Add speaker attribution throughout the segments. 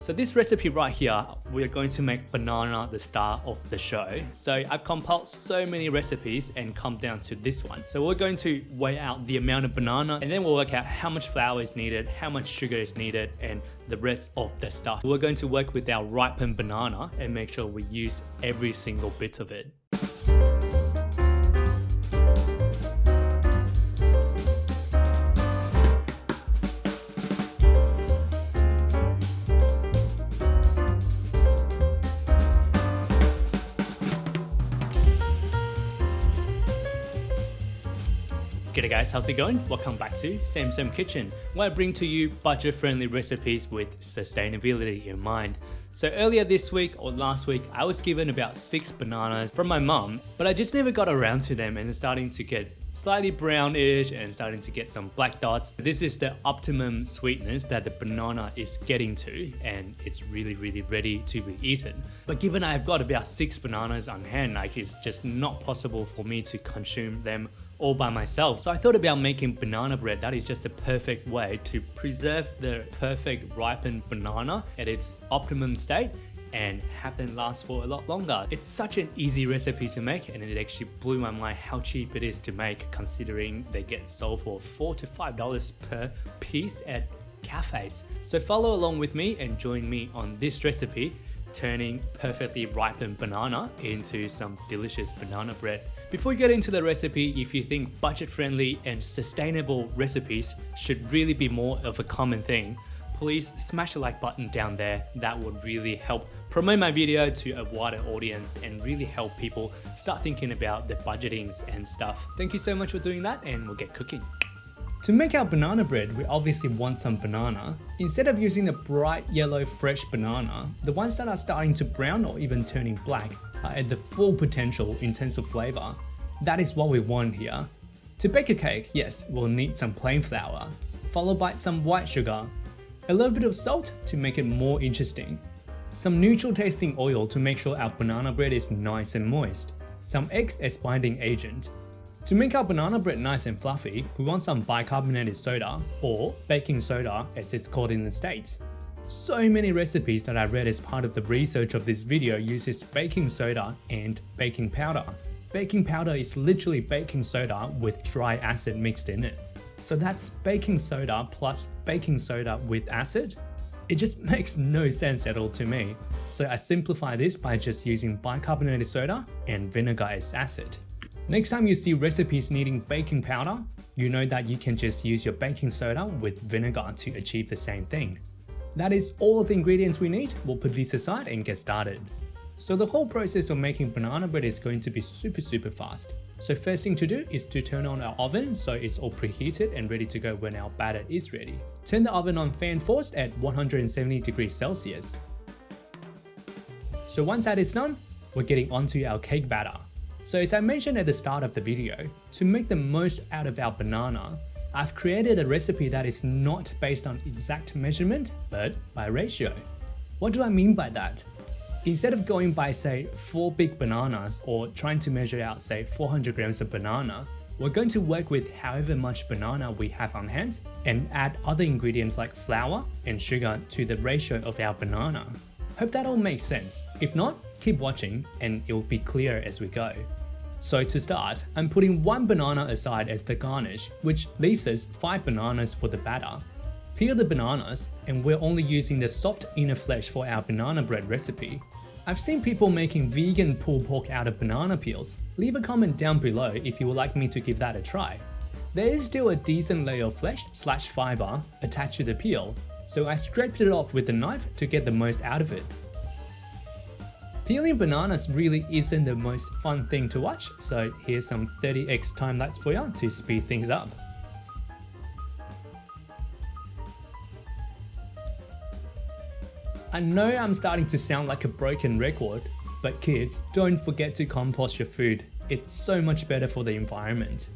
Speaker 1: So this recipe right here, we're going to make banana the star of the show. So I've compiled so many recipes and come down to this one. So we're going to weigh out the amount of banana and then we'll work out how much flour is needed, how much sugar is needed, and the rest of the stuff. We're going to work with our ripened banana and make sure we use every single bit of it. G'day guys, how's it going? Welcome back to Sam Kitchen, where I bring to you budget-friendly recipes with sustainability in mind. So earlier this week or last week, I was given about 6 bananas from my mum, but I just never got around to them and it's starting to get slightly brownish and starting to get some black dots. This is the optimum sweetness that the banana is getting to and it's really ready to be eaten. But given I've got about 6 bananas on hand, like it's just not possible for me to consume them all by myself. So I thought about making banana bread. That is just a perfect way to preserve the perfect ripened banana at its optimum state and have them last for a lot longer. It's such an easy recipe to make and it actually blew my mind how cheap it is to make considering they get sold for $4 to $5 per piece at cafes. So follow along with me and join me on this recipe, turning perfectly ripened banana into some delicious banana bread. Before we get into the recipe, if you think budget-friendly and sustainable recipes should really be more of a common thing, please smash the like button down there. That would really help promote my video to a wider audience and really help people start thinking about the budgetings and stuff. Thank you so much for doing that and we'll get cooking. To make our banana bread, we obviously want some banana. Instead of using the bright yellow fresh banana, the ones that are starting to brown or even turning black are at the full potential in terms of flavor. That is what we want here. To bake a cake, yes, we'll need some plain flour, followed by some white sugar, a little bit of salt to make it more interesting, some neutral tasting oil to make sure our banana bread is nice and moist, some eggs as binding agent. To make our banana bread nice and fluffy, we want some bicarbonated soda, or baking soda as it's called in the States. So many recipes that I read as part of the research of this video uses baking soda and baking powder. Baking powder is literally baking soda with dry acid mixed in it. So that's baking soda plus baking soda with acid. It just makes no sense at all to me. So I simplify this by just using bicarbonated soda and vinegar as acid. Next time you see recipes needing baking powder, you know that you can just use your baking soda with vinegar to achieve the same thing. That is all of the ingredients we need. We'll put these aside and get started. So the whole process of making banana bread is going to be super fast. So first thing to do is to turn on our oven so it's all preheated and ready to go when our batter is ready. Turn the oven on fan forced at 170 degrees Celsius. So once that is done, we're getting onto our cake batter. So as I mentioned at the start of the video, to make the most out of our banana, I've created a recipe that is not based on exact measurement, but by ratio. What do I mean by that? Instead of going by say 4 big bananas or trying to measure out say 400 grams of banana, we're going to work with however much banana we have on hand and add other ingredients like flour and sugar to the ratio of our banana. Hope that all makes sense. If not, keep watching and it will be clear as we go. So to start, I'm putting 1 banana aside as the garnish, which leaves us 5 bananas for the batter. Peel the bananas, and we're only using the soft inner flesh for our banana bread recipe. I've seen people making vegan pulled pork out of banana peels. Leave a comment down below if you would like me to give that a try. There is still a decent layer of flesh/fiber attached to the peel, so I scraped it off with a knife to get the most out of it. Peeling bananas really isn't the most fun thing to watch, so here's some 30x time lapse for you to speed things up. I know I'm starting to sound like a broken record, but kids, don't forget to compost your food. It's so much better for the environment.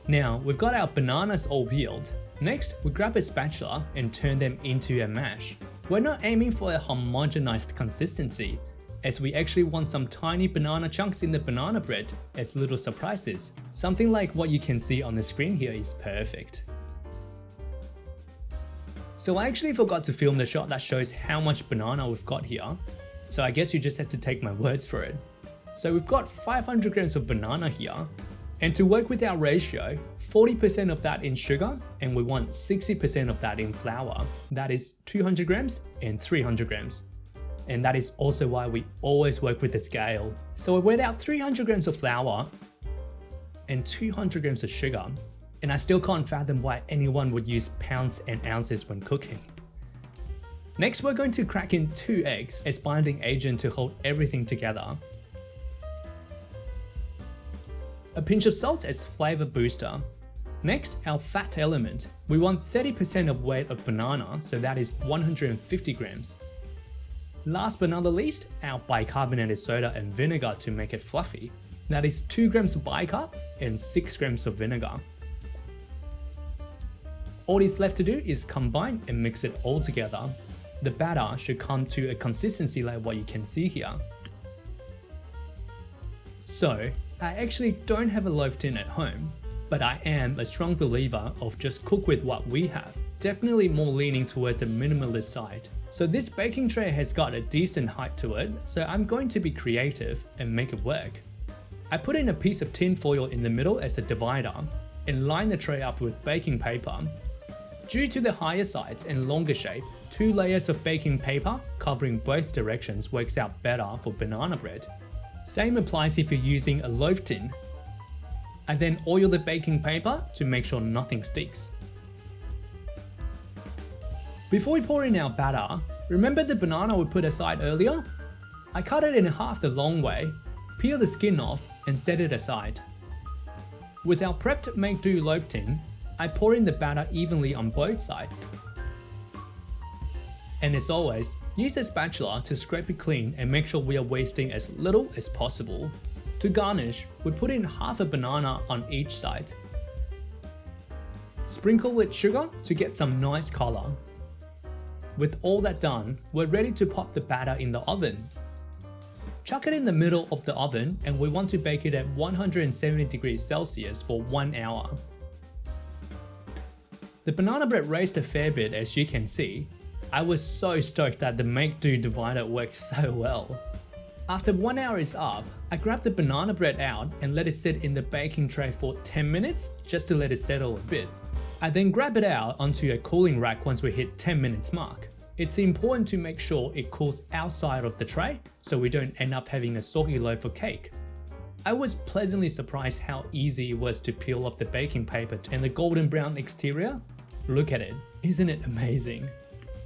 Speaker 1: Now, we've got our bananas all peeled. Next, we grab a spatula and turn them into a mash. We're not aiming for a homogenized consistency, as we actually want some tiny banana chunks in the banana bread as little surprises. Something like what you can see on the screen here is perfect. So I actually forgot to film the shot that shows how much banana we've got here. So I guess you just have to take my words for it. So we've got 500 grams of banana here. And to work with our ratio, 40% of that in sugar, and we want 60% of that in flour. That is 200 grams and 300 grams. And that is also why we always work with the scale. So I weighed out 300 grams of flour and 200 grams of sugar. And I still can't fathom why anyone would use pounds and ounces when cooking. Next, we're going to crack in 2 eggs as binding agent to hold everything together. A pinch of salt as flavor booster. Next, our fat element. We want 30% of weight of banana, so that is 150 grams. Last but not the least, our bicarbonated soda and vinegar to make it fluffy. That is 2 grams of bicarb and 6 grams of vinegar. All is left to do is combine and mix it all together. The batter should come to a consistency like what you can see here. So, I actually don't have a loaf tin at home, but I am a strong believer of just cook with what we have. Definitely more leaning towards the minimalist side. So this baking tray has got a decent height to it, so I'm going to be creative and make it work. I put in a piece of tin foil in the middle as a divider and line the tray up with baking paper. Due to the higher sides and longer shape, 2 layers of baking paper covering both directions works out better for banana bread. Same applies if you're using a loaf tin. I then oil the baking paper to make sure nothing sticks. Before we pour in our batter, remember the banana we put aside earlier? I cut it in half the long way, peel the skin off and set it aside. With our prepped make-do loaf tin, I pour in the batter evenly on both sides. And as always, use a spatula to scrape it clean and make sure we are wasting as little as possible. To garnish, we put in half a banana on each side. Sprinkle with sugar to get some nice color. With all that done, we're ready to pop the batter in the oven. Chuck it in the middle of the oven and we want to bake it at 170 degrees Celsius for 1 hour. The banana bread raised a fair bit as you can see. I was so stoked that the make-do divider works so well. After 1 hour is up, I grabbed the banana bread out and let it sit in the baking tray for 10 minutes just to let it settle a bit. I then grab it out onto a cooling rack once we hit 10 minutes mark. It's important to make sure it cools outside of the tray so we don't end up having a soggy loaf of cake. I was pleasantly surprised how easy it was to peel off the baking paper and the golden brown exterior. Look at it, isn't it amazing?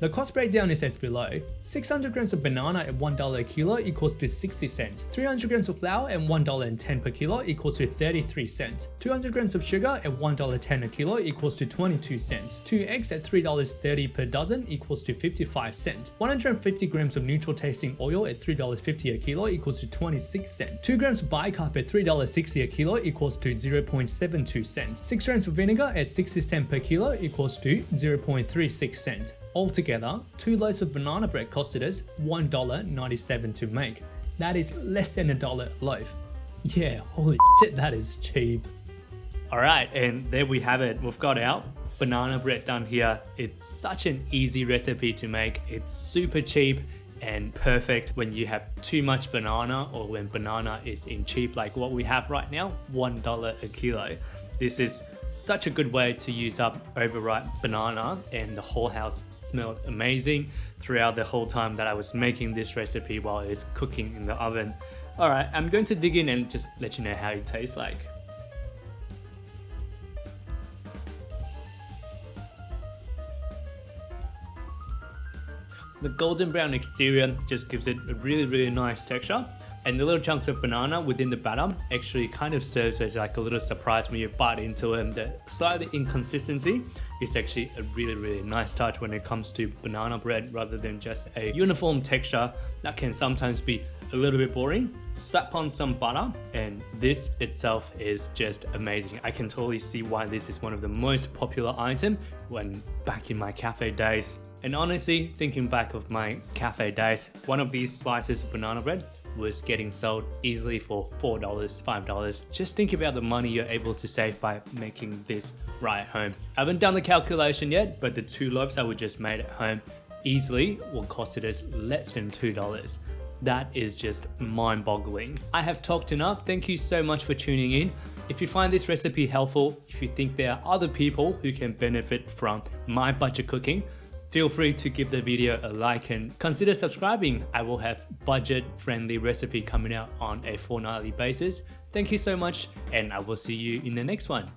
Speaker 1: The cost breakdown is as below. 600 grams of banana at $1 a kilo equals to 60 cents. 300 grams of flour at $1.10 per kilo equals to 33 cents. 200 grams of sugar at $1.10 a kilo equals to 22 cents. 2 eggs at $3.30 per dozen equals to 55 cents. 150 grams of neutral tasting oil at $3.50 a kilo equals to 26 cents. 2 grams of bicarb at $3.60 a kilo equals to 0.72 cents. 6 grams of vinegar at 60 cents per kilo equals to 0.36 cents. Altogether, 2 loaves of banana bread costed us $1.97 to make. That is less than $1 a loaf. Yeah, holy shit, that is cheap. Alright, and there we have it. We've got our banana bread done here. It's such an easy recipe to make. It's super cheap and perfect when you have too much banana or when banana is in cheap like what we have right now, $1 a kilo. This is such a good way to use up overripe banana, and the whole house smelled amazing throughout the whole time that I was making this recipe while it was cooking in the oven. Alright, I'm going to dig in and just let you know how it tastes like. The golden brown exterior just gives it a really nice texture, and the little chunks of banana within the batter actually kind of serves as like a little surprise when you bite into it. The slightly inconsistency is actually a really nice touch when it comes to banana bread, rather than just a uniform texture that can sometimes be a little bit boring. Slap on some butter and this itself is just amazing. I can totally see why this is one of the most popular items when back in my cafe days. And honestly, thinking back of my cafe days, one of these slices of banana bread was getting sold easily for $4, $5. Just think about the money you're able to save by making this right at home. I haven't done the calculation yet, but the 2 loaves that we just made at home easily will cost us less than $2. That is just mind-boggling. I have talked enough. Thank you so much for tuning in. If you find this recipe helpful, if you think there are other people who can benefit from my budget cooking, feel free to give the video a like and consider subscribing. I will have budget-friendly recipe coming out on a fortnightly basis. Thank you so much, and I will see you in the next one.